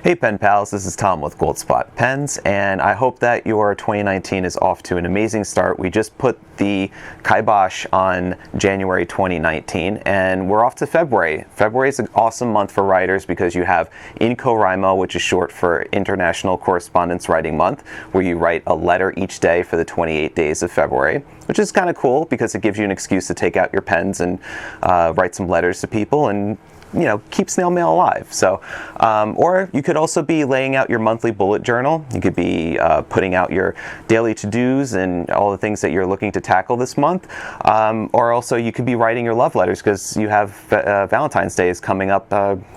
Hey pen pals, this is Tom with Gold Spot Pens, and I hope that your 2019 is off to an amazing start. We just put the kibosh on January 2019, and we're off to February. February is an awesome month for writers because you have NaCoWriMo, which is short for International Correspondence Writing Month, where you write a letter each day for the 28 days of February, which is kind of cool because it gives you an excuse to take out your pens and write some letters to people and keep snail mail alive. So, or you could also be laying out your monthly bullet journal. You could be putting out your daily to-dos and all the things that you're looking to tackle this month. Or also you could be writing your love letters because you have Valentine's Day is coming up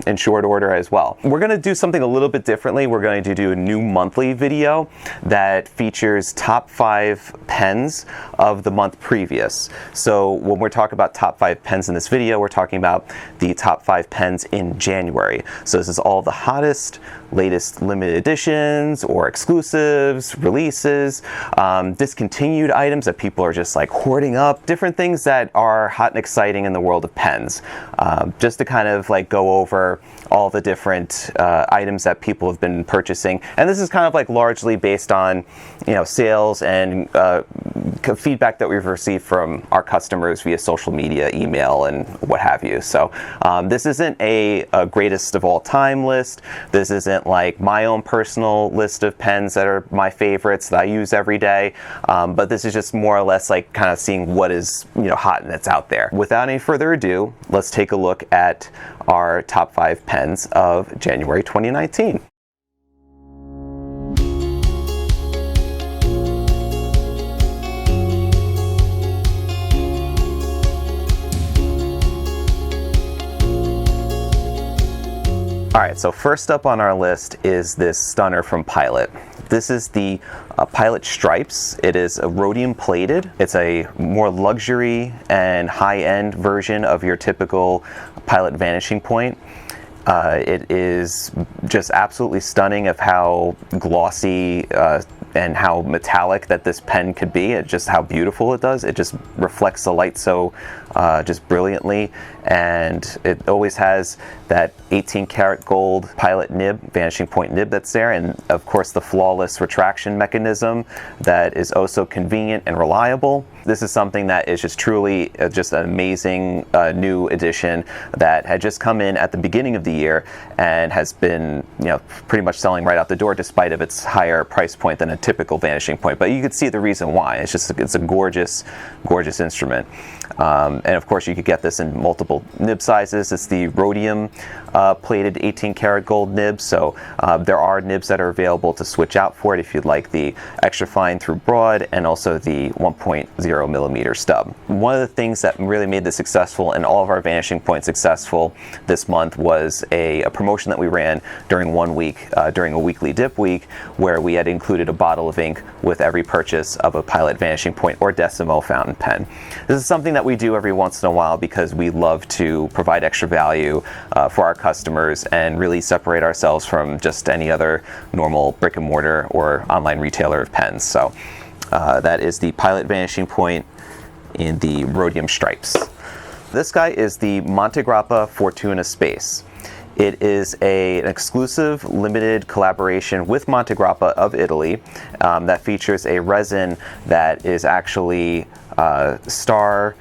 in short order as well. We're going to do something a little bit differently. We're going to do a new monthly video that features top 5 pens of the month previous. So when we're talking about top 5 pens in this video, we're talking about the top 5 pens in January. So this is all the hottest, latest limited editions or exclusives, releases, discontinued items that people are just like hoarding up, different things that are hot and exciting in the world of pens. Just to kind of like go over all the different items that people have been purchasing. And this is kind of like largely based on, sales and feedback that we've received from our customers via social media, email, and what have you. So this isn't a greatest of all time list. This isn't like my own personal list of pens that are my favorites that I use every day. But this is just more or less like kind of seeing what is hot and that's out there. Without any further ado, let's take a look at our top 5 pens of January 2019. Alright, so first up on our list is this stunner from Pilot. This is the Pilot Stripes. It is a rhodium plated. It's a more luxury and high-end version of your typical Pilot Vanishing Point. It is just absolutely stunning of how glossy and how metallic that this pen could be, and just how beautiful it does. It just reflects the light so just brilliantly, and it always has that 18 karat gold Pilot nib, Vanishing Point nib that's there, and of course the flawless retraction mechanism that is oh so convenient and reliable. This is something that is just truly just an amazing new addition that had just come in at the beginning of the year and has been pretty much selling right out the door despite of its higher price point than a typical Vanishing Point. But you could see the reason why. It's a gorgeous instrument. And of course you could get this in multiple nib sizes. It's the rhodium plated 18 karat gold nib, so there are nibs that are available to switch out for it if you'd like the extra fine through broad and also the 1.0 millimeter stub. One of the things that really made this successful and all of our Vanishing Points successful this month was a promotion that we ran during one week, during a weekly dip week, where we had included a bottle of ink with every purchase of a Pilot Vanishing Point or Decimo fountain pen. This is something that we do every once in a while because we love to provide extra value for our customers and really separate ourselves from just any other normal brick and mortar or online retailer of pens. So that is the Pilot Vanishing Point in the rhodium stripes. This guy is the Montegrappa Fortuna Space. It is an exclusive limited collaboration with Montegrappa of Italy that features a resin that is actually star.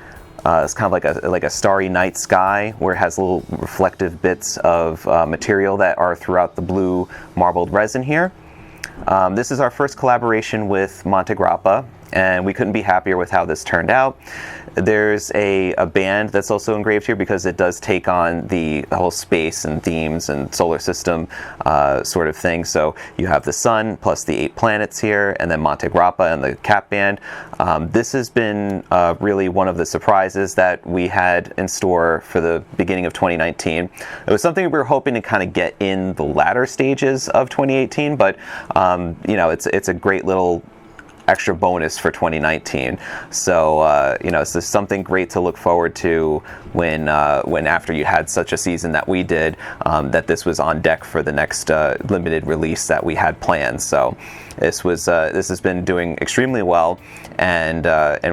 It's kind of like a starry night sky where it has little reflective bits of material that are throughout the blue marbled resin here. This is our first collaboration with Montegrappa, and we couldn't be happier with how this turned out. There's a band that's also engraved here because it does take on the whole space and themes and solar system sort of thing. So you have the sun plus the 8 planets here, and then Montegrappa and the cap band. This has been really one of the surprises that we had in store for the beginning of 2019. It was something we were hoping to kind of get in the latter stages of 2018, but it's a great little extra bonus for 2019. So you know, it's just something great to look forward to when after you had such a season that we did, that this was on deck for the next limited release that we had planned. So this has been doing extremely well, and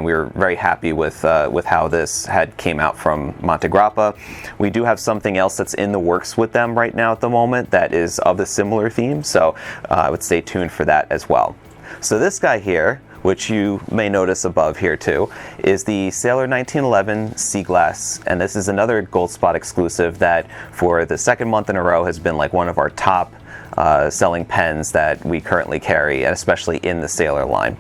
we're very happy with how this had came out from Montegrappa. We do have something else that's in the works with them right now at the moment that is of a similar theme, so I would stay tuned for that as well. So this guy here, which you may notice above here too, is the Sailor 1911 Sea Glass, and this is another Gold Spot exclusive that for the second month in a row has been like one of our top selling pens that we currently carry, and especially in the Sailor line.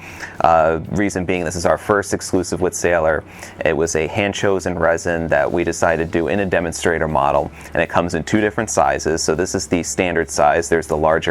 Reason being, this is our first exclusive with Sailor. It was a hand-chosen resin that we decided to do in a demonstrator model, and it comes in two different sizes. So this is the standard size. There's the large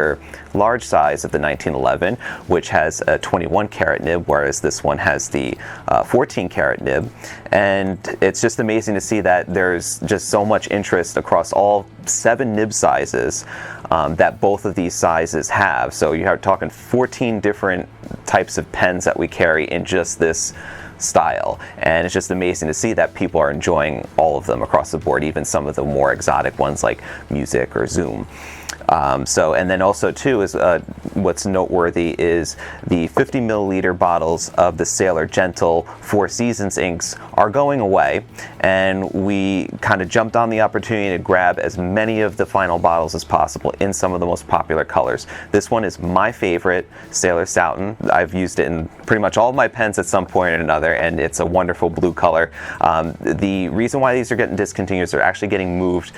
size of the 1911, which has a 21 karat nib, whereas this one has the 14 karat nib. And it's just amazing to see that there's just so much interest across all 7 nib sizes that both of these sizes have. So you're talking 14 different types of pens that we carry in just this style, and it's just amazing to see that people are enjoying all of them across the board, even some of the more exotic ones like Music or Zoom. And then also too is what's noteworthy is the 50 milliliter bottles of the Sailor Gentle Four Seasons inks are going away, and we kind of jumped on the opportunity to grab as many of the final bottles as possible in some of the most popular colors. This one is my favorite, Sailor Soughton. I've used it in pretty much all of my pens at some point or another, and it's a wonderful blue color. The reason why these are getting discontinued is they're actually getting moved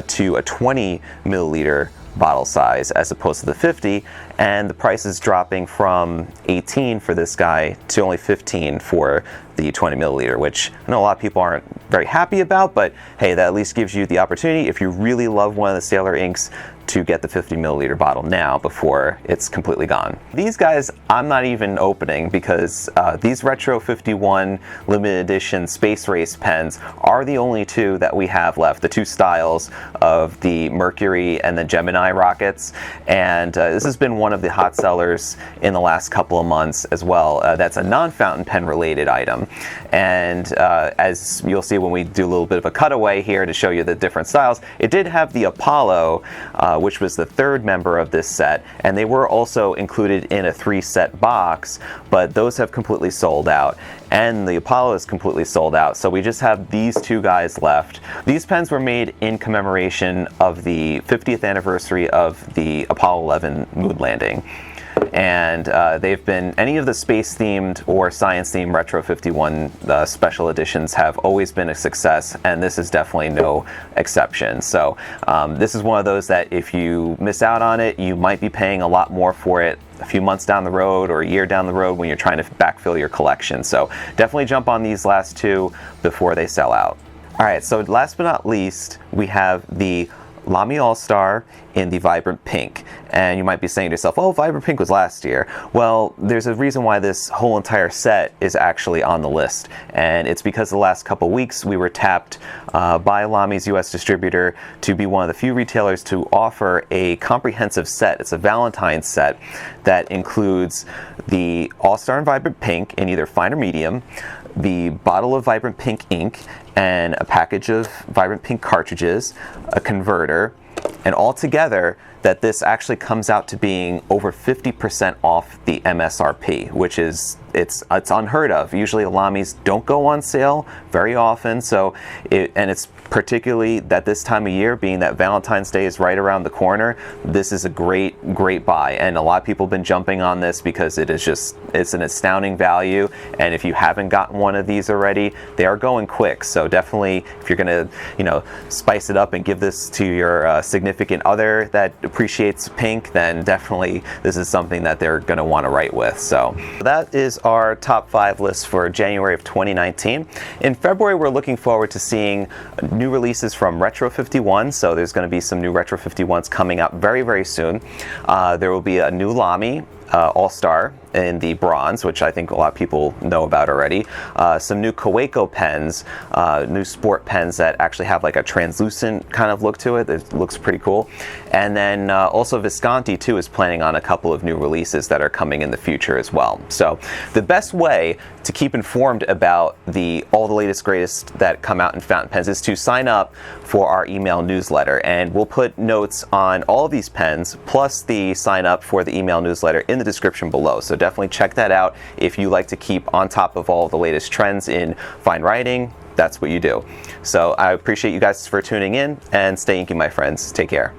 to a 20 milliliter bottle size as opposed to the 50, and the price is dropping from 18 for this guy to only 15 for the 20 milliliter, which I know a lot of people aren't very happy about, but hey, that at least gives you the opportunity, if you really love one of the Sailor inks, to get the 50 milliliter bottle now before it's completely gone. These guys I'm not even opening, because these Retro 51 limited edition Space Race pens are the only two that we have left, the two styles of the Mercury and the Gemini rockets, and this has been one of the hot sellers in the last couple of months as well. That's a non-fountain pen related item, and as you'll see when we do a little bit of a cutaway here to show you the different styles, it did have the Apollo, which was the third member of this set, and they were also included in a 3-set box, but those have completely sold out, and the Apollo is completely sold out, so we just have these two guys left. These pens were made in commemoration of the 50th anniversary of the Apollo 11 moon landing, and they've been, any of the space themed or science themed Retro 51 special editions have always been a success, and this is definitely no exception. So this is one of those that if you miss out on it, you might be paying a lot more for it a few months down the road or a year down the road when you're trying to backfill your collection. So definitely jump on these last two before they sell out. Alright, so last but not least, we have the Lamia AllStar in the Vibrant Pink. And you might be saying to yourself, oh, Vibrant Pink was last year. Well, there's a reason why this whole entire set is actually on the list. And it's because the last couple weeks we were tapped by Lamia's US distributor to be one of the few retailers to offer a comprehensive set. It's a Valentine's set that includes the AllStar in Vibrant Pink in either fine or medium, the bottle of Vibrant Pink ink, and a package of Vibrant Pink cartridges, a converter, and all together that this actually comes out to being over 50% off the MSRP, which is, it's unheard of. Usually Lamias don't go on sale very often, so and it's particularly that this time of year, being that Valentine's Day is right around the corner, this is a great buy, and a lot of people have been jumping on this because it's an astounding value, and if you haven't gotten one of these already, they are going quick. So definitely, if you're gonna spice it up and give this to your significant other that appreciates pink, then definitely this is something that they're gonna want to write with. So that is our top 5 list for January of 2019. In February, we're looking forward to seeing new releases from Retro 51, so there's going to be some new Retro 51s coming out very, very soon. There will be a new Lamy, AllStar in the bronze, which I think a lot of people know about already. Some new Kaweco pens, new sport pens that actually have like a translucent kind of look to it. It looks pretty cool. And then also Visconti too is planning on a couple of new releases that are coming in the future as well. So the best way to keep informed about all the latest greatest that come out in fountain pens is to sign up for our email newsletter, and we'll put notes on all of these pens plus the sign up for the email newsletter in the description below. So definitely check that out if you like to keep on top of all the latest trends in fine writing. That's what you do. So I appreciate you guys for tuning in, and stay inky, my friends. Take care.